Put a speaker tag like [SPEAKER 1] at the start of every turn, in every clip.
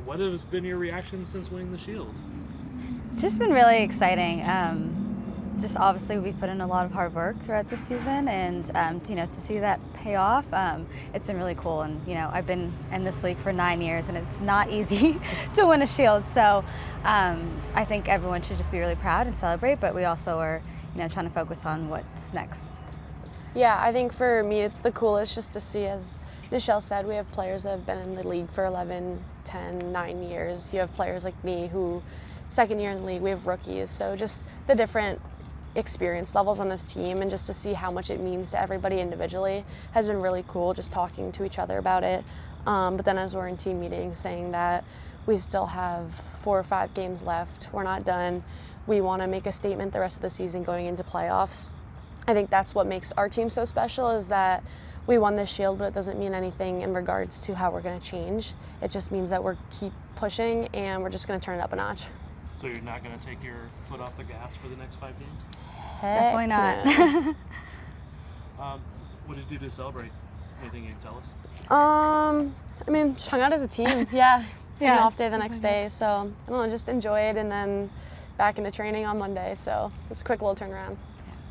[SPEAKER 1] what has been your reaction since winning the Shield?
[SPEAKER 2] It's just been really exciting. Just obviously we've put in a lot of hard work throughout this season, and to see that pay off, it's been really cool. And I've been in this league for 9 years, and it's not easy to win a Shield. So I think everyone should just be really proud and celebrate. But we also are trying to focus on what's next.
[SPEAKER 3] Yeah, I think for me it's the coolest just to see, as Nichelle said, we have players that have been in the league for 11, 10, 9 years. You have players like me who second year in the league, we have rookies. So just the different experience levels on this team, and just to see how much it means to everybody individually has been really cool, just talking to each other about it. But then as we're in team meetings saying that we still have 4 or 5 games left, we're not done, we want to make a statement the rest of the season going into playoffs. I think that's what makes our team so special, is that we won this Shield, but it doesn't mean anything in regards to how we're going to change. It just means that we're keep pushing, and we're just going to turn it up a notch.
[SPEAKER 1] So you're not going to take your foot off the gas for the next 5 games?
[SPEAKER 2] Definitely not.
[SPEAKER 1] What did you do to celebrate? Anything you can tell us?
[SPEAKER 3] I mean, just hung out as a team. Yeah.
[SPEAKER 2] Yeah.
[SPEAKER 3] An off day the next day. So, I don't know, just enjoyed, and then back into training on Monday. So, it was a quick little turnaround.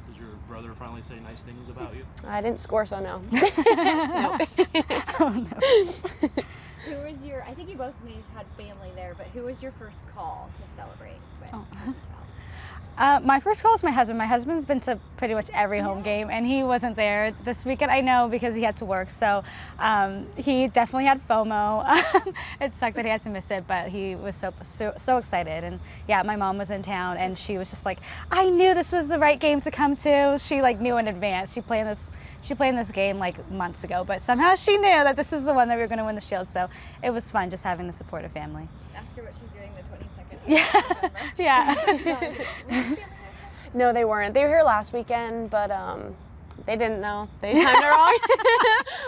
[SPEAKER 1] Did your brother finally say nice things about you?
[SPEAKER 3] I didn't score, so no.
[SPEAKER 2] Oh, no.
[SPEAKER 4] Who was your, I think you both may have had family there, but who was your first call to celebrate with?
[SPEAKER 2] Oh.
[SPEAKER 4] Can you tell?
[SPEAKER 2] My first call was my husband. My husband's been to pretty much every home game, and he wasn't there this weekend. I know, because he had to work, so he definitely had FOMO. It sucked that he had to miss it, but he was so excited. And yeah, my mom was in town, and she was just like, I knew this was the right game to come to. She knew in advance. She played this game months ago, but somehow she knew that this is the one that we were going to win the Shield. So it was fun just having the supportive family.
[SPEAKER 4] Ask her what she's doing the 22nd.
[SPEAKER 2] Yeah, yeah.
[SPEAKER 3] No, they weren't. They were here last weekend, but they didn't know. They timed it wrong.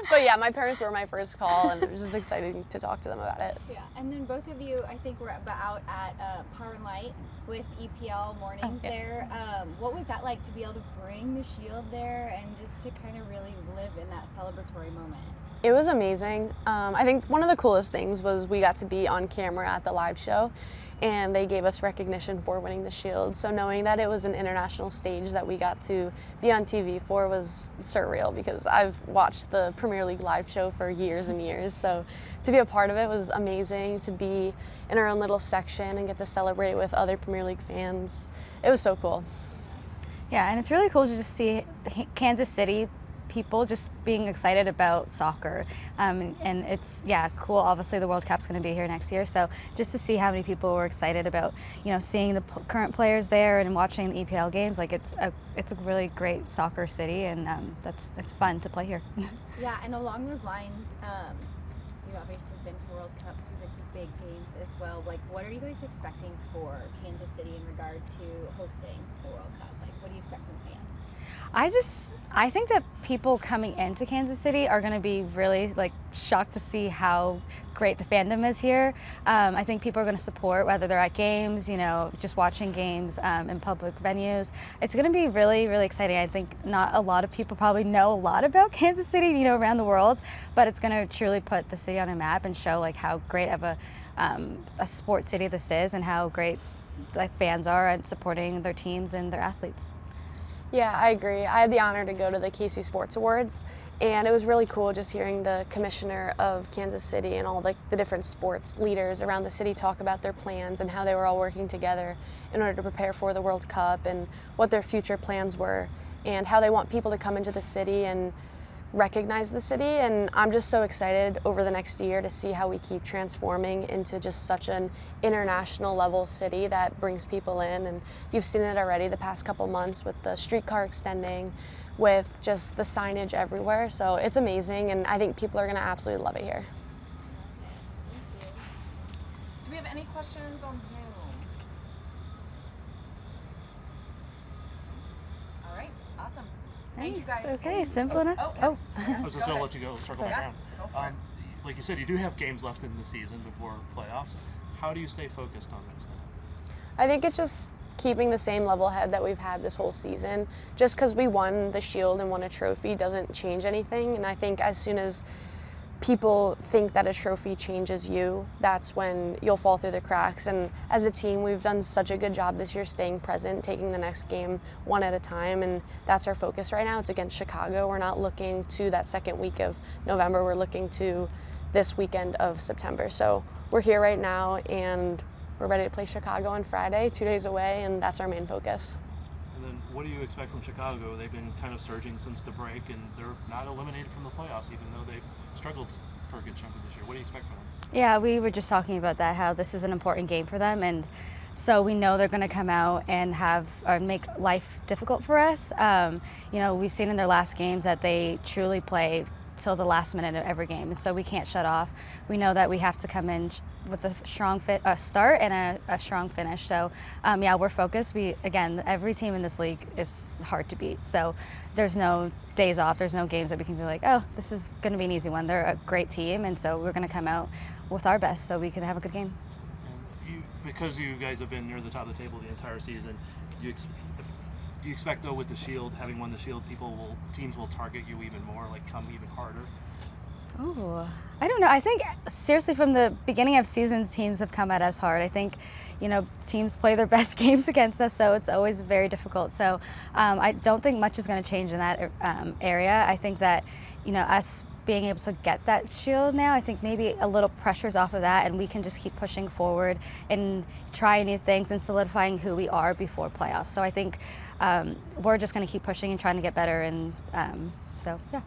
[SPEAKER 3] But yeah, my parents were my first call, and it was just exciting to talk to them about it.
[SPEAKER 4] Yeah, and then both of you, I think, were out at Power and Light with EPL mornings there. What was that like to be able to bring the Shield there and just to kind of really live in that celebratory moment?
[SPEAKER 3] It was amazing. I think one of the coolest things was we got to be on camera at the live show, and they gave us recognition for winning the Shield. So knowing that it was an international stage that we got to be on TV for was surreal, because I've watched the Premier League live show for years and years. So to be a part of it was amazing, to be in our own little section and get to celebrate with other Premier League fans. It was so cool.
[SPEAKER 2] Yeah, and it's really cool to just see Kansas City people just being excited about soccer, and it's cool. Obviously the World Cup's going to be here next year, so just to see how many people were excited about seeing the current players there and watching the EPL games, it's a really great soccer city, and it's fun to play here.
[SPEAKER 4] Yeah, and along those lines, you've obviously been to World Cups, you've been to big games as well. What are you guys expecting for Kansas City in regard to hosting the World Cup? What do you expect from fans?
[SPEAKER 2] I think that people coming into Kansas City are going to be really shocked to see how great the fandom is here. I think people are going to support, whether they're at games, just watching games in public venues. It's going to be really, really exciting. I think not a lot of people probably know a lot about Kansas City, around the world, but it's going to truly put the city on a map and show how great of a sports city this is, and how great the fans are at supporting their teams and their athletes.
[SPEAKER 3] Yeah, I agree. I had the honor to go to the KC Sports Awards, and it was really cool just hearing the commissioner of Kansas City and all the different sports leaders around the city talk about their plans and how they were all working together in order to prepare for the World Cup, and what their future plans were, and how they want people to come into the city and recognize the city. And I'm just so excited over the next year to see how we keep transforming into just such an international level city that brings people in. And you've seen it already the past couple months with the streetcar extending, with just the signage everywhere. So it's amazing, and I think people are going to absolutely love it here.
[SPEAKER 5] Do we have any questions on Zoom? All right, awesome. Thank you guys.
[SPEAKER 2] Okay, simple enough.
[SPEAKER 5] Oh.
[SPEAKER 1] I was just going to let you go, circle back around.
[SPEAKER 5] Go for it.
[SPEAKER 1] Like you said, you do have games left in the season before playoffs. How do you stay focused on those now?
[SPEAKER 3] I think it's just keeping the same level head that we've had this whole season. Just because we won the Shield and won a trophy doesn't change anything. And I think as soon as people think that a trophy changes you, that's when you'll fall through the cracks. And as a team, we've done such a good job this year staying present, taking the next game one at a time, and that's our focus right now. It's against Chicago. We're not looking to that second week of November. We're looking to this weekend of September. So we're here right now, and we're ready to play Chicago on Friday, 2 days away, and that's our main focus.
[SPEAKER 1] And then what do you expect from Chicago? They've been kind of surging since the break, and they're not eliminated from the playoffs, even though they've struggled for a good chunk of this year. What do you expect from them?
[SPEAKER 2] Yeah, we were just talking about that, how this is an important game for them, and so we know they're going to come out and have or make life difficult for us. You know, we've seen in their last games that they truly play till the last minute of every game, and so we can't shut off. We know that we have to come in with a strong start and a strong finish. So yeah, we're focused. Again, every team in this league is hard to beat. So there's no days off. There's no games that we can be like, oh, this is going to be an easy one. They're a great team, and so we're going to come out with our best so we can have a good game.
[SPEAKER 1] And because you guys have been near the top of the table the entire season, do you expect, though, with the Shield, having won the Shield, teams will target you even more, like come even harder?
[SPEAKER 2] Oh, I don't know. I think seriously from the beginning of season, teams have come at us hard. I think, you know, teams play their best games against us, so it's always very difficult. So I don't think much is going to change in that area. I think that, you know, us being able to get that Shield now, I think maybe a little pressure's off of that, and we can just keep pushing forward and trying new things and solidifying who we are before playoffs. So I think we're just going to keep pushing and trying to get better, and so yeah.